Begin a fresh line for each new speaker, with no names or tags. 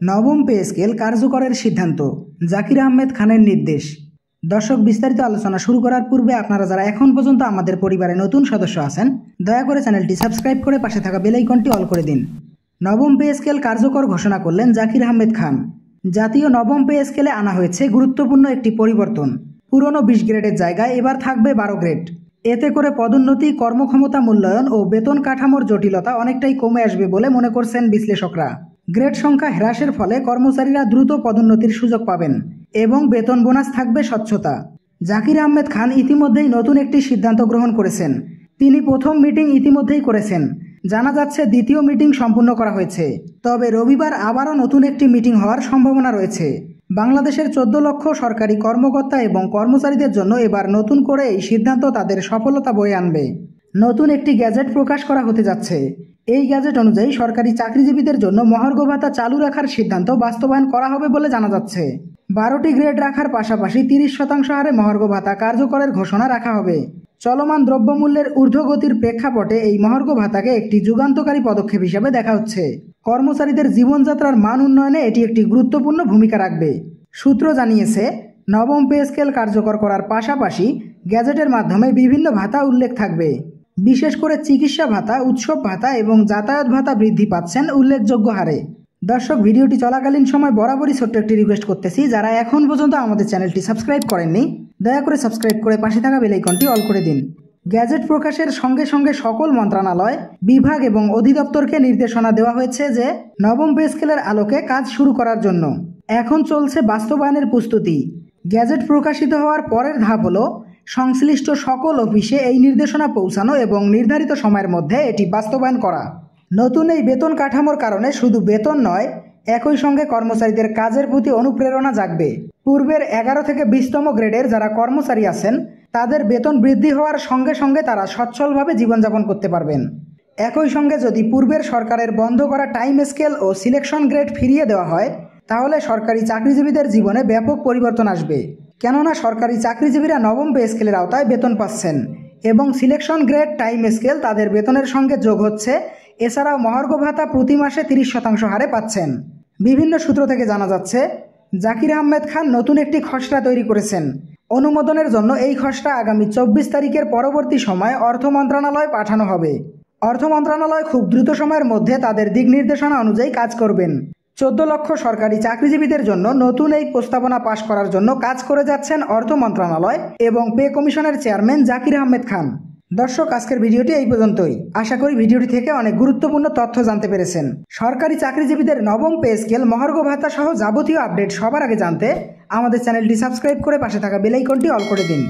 নবম pay scale কার্যকরের সিদ্ধান্ত, জাকির আহমেদ খানের নির্দেশ। দর্শক, বিস্তারিত আলোচনা শুরু করার পূর্বে আপনারা যারা এখন পর্যন্ত আমাদের পরিবারে নতুন সদস্য আছেন, দয়া করে চ্যানেলটি সাবস্ক্রাইব করে পাশে থাকা বেল আইকনটি অল করে দিন। নবম পে স্কেল কার্যকর ঘোষণা করলেন জাকির আহমেদ খান। জাতীয় নবম পে স্কেলে আনা হয়েছে গুরুত্বপূর্ণ একটি পরিবর্তন। পুরনো 20 গ্রেডের জায়গায় এবার থাকবে 12 গ্রেড। এতে করে পদোন্নতি, কর্মক্ষমতা মূল্যায়ন ও বেতন কাঠামোর জটিলতা অনেকটাই কমে আসবে বলে মনে করছেন বিশ্লেষকরা। গ্রেড সংখ্যা হ্রাসের ফলে কর্মচারীরা দ্রুত পদোন্নতির সুযোগ পাবেন এবং বেতন বোনাস থাকবে স্বচ্ছতা। জাকির আহমেদ খান ইতিমধ্যেই নতুন একটি সিদ্ধান্ত গ্রহণ করেছেন। তিনি প্রথম মিটিং ইতিমধ্যেই করেছেন। জানা যাচ্ছে দ্বিতীয় মিটিং সম্পূর্ণ করা হয়েছে। তবে রবিবার আবারও নতুন একটি মিটিং হওয়ার সম্ভাবনা রয়েছে। বাংলাদেশের 14 লক্ষ সরকারি কর্মকর্তা এবং কর্মচারীদের জন্য এবার নতুন করে এই সিদ্ধান্ত তাদের সফলতা বয়ে আনবে। নতুন একটি গ্যাজেট প্রকাশ করা হতে যাচ্ছে। এই গ্যাজেট অনুযায়ী সরকারি চাকরিজীবীদের জন্য মহার্ঘ ভাতা চালু রাখার সিদ্ধান্ত বাস্তবায়ন করা হবে বলে জানা যাচ্ছে। 12টি গ্রেড রাখার পাশাপাশি 30% হারে মহার্ঘ ভাতা কার্যকরের ঘোষণা রাখা হবে। চলমান দ্রব্যমূল্যের ঊর্ধ্বগতির প্রেক্ষাপটে এই মহার্ঘ ভাতাকে একটি যুগান্তকারী পদক্ষেপ হিসেবে দেখা হচ্ছে। কর্মচারীদের জীবনযাত্রার মান উন্নয়নে এটি একটি গুরুত্বপূর্ণ ভূমিকা রাখবে। সূত্র জানিয়েছে, নবম পে স্কেল কার্যকর করার পাশাপাশি গ্যাজেটের মাধ্যমে বিভিন্ন ভাতা উল্লেখ থাকবে। বিশেষ করে চিকিৎসা ভাতা, উৎসব ভাতা এবং যাতায়াত ভাতা বৃদ্ধি পাচ্ছেন উল্লেখযোগ্য হারে। দর্শক, ভিডিওটি চলাকালীন সময় বরাবরই ছোট্ট একটি রিকোয়েস্ট করতেছি, যারা এখন পর্যন্ত আমাদের চ্যানেলটি সাবস্ক্রাইব করেননি, দয়া করে সাবস্ক্রাইব করে পাশে থাকা বেল আইকনটি অল করে দিন। গ্যাজেট প্রকাশের সঙ্গে সঙ্গে সকল মন্ত্রণালয়, বিভাগ এবং অধিদপ্তরকে নির্দেশনা দেওয়া হয়েছে যে নবম পে স্কেলের আলোকে কাজ শুরু করার জন্য এখন চলছে বাস্তবায়নের প্রস্তুতি। গ্যাজেট প্রকাশিত হওয়ার পরের ধাপ হলো সংশ্লিষ্ট সকল অফিসে এই নির্দেশনা পৌঁছানো এবং নির্ধারিত সময়ের মধ্যে এটি বাস্তবায়ন করা। নতুন এই বেতন কাঠামোর কারণে শুধু বেতন নয়, একই সঙ্গে কর্মচারীদের কাজের প্রতি অনুপ্রেরণা জাগবে। পূর্বের 11 থেকে 20তম গ্রেডের যারা কর্মচারী আছেন, তাদের বেতন বৃদ্ধি হওয়ার সঙ্গে সঙ্গে তারা সচ্ছলভাবে জীবনযাপন করতে পারবেন। একই সঙ্গে যদি পূর্বের সরকারের বন্ধ করা টাইম স্কেল ও সিলেকশন গ্রেড ফিরিয়ে দেওয়া হয়, তাহলে সরকারি চাকরিজীবীদের জীবনে ব্যাপক পরিবর্তন আসবে। কেননা সরকারি চাকরিজীবীরা নবম পে স্কেলের আওতায় বেতন পাচ্ছেন এবং সিলেকশন গ্রেড টাইম স্কেল তাদের বেতনের সঙ্গে যোগ হচ্ছে। এছাড়াও মহার্ঘ ভাতা প্রতি মাসে 30% হারে পাচ্ছেন। বিভিন্ন সূত্র থেকে জানা যাচ্ছে, জাকির আহমেদ খান নতুন একটি খসড়া তৈরি করেছেন। অনুমোদনের জন্য এই খসড়া আগামী 24 তারিখের পরবর্তী সময়ে অর্থ মন্ত্রণালয়ে পাঠানো হবে। অর্থ মন্ত্রণালয় খুব দ্রুত সময়ের মধ্যে তাদের দিক নির্দেশনা অনুযায়ী কাজ করবেন। 14 লক্ষ সরকারি চাকরিজীবীদের জন্য নতুন এই প্রস্তাবনা পাশ করার জন্য কাজ করে যাচ্ছেন অর্থ মন্ত্রণালয় এবং পে কমিশনের চেয়ারম্যান জাকির আহমেদ খান। দর্শক, আজকের ভিডিওটি এই পর্যন্তই। আশা করি ভিডিওটি থেকে অনেক গুরুত্বপূর্ণ তথ্য জানতে পেরেছেন। সরকারি চাকরিজীবীদের নবম পে স্কেল, মহার্ঘ ভাতা সহ যাবতীয় আপডেট সবার আগে জানতে আমাদের চ্যানেলটি সাবস্ক্রাইব করে পাশে থাকা বেল আইকনটি অল করে দিন।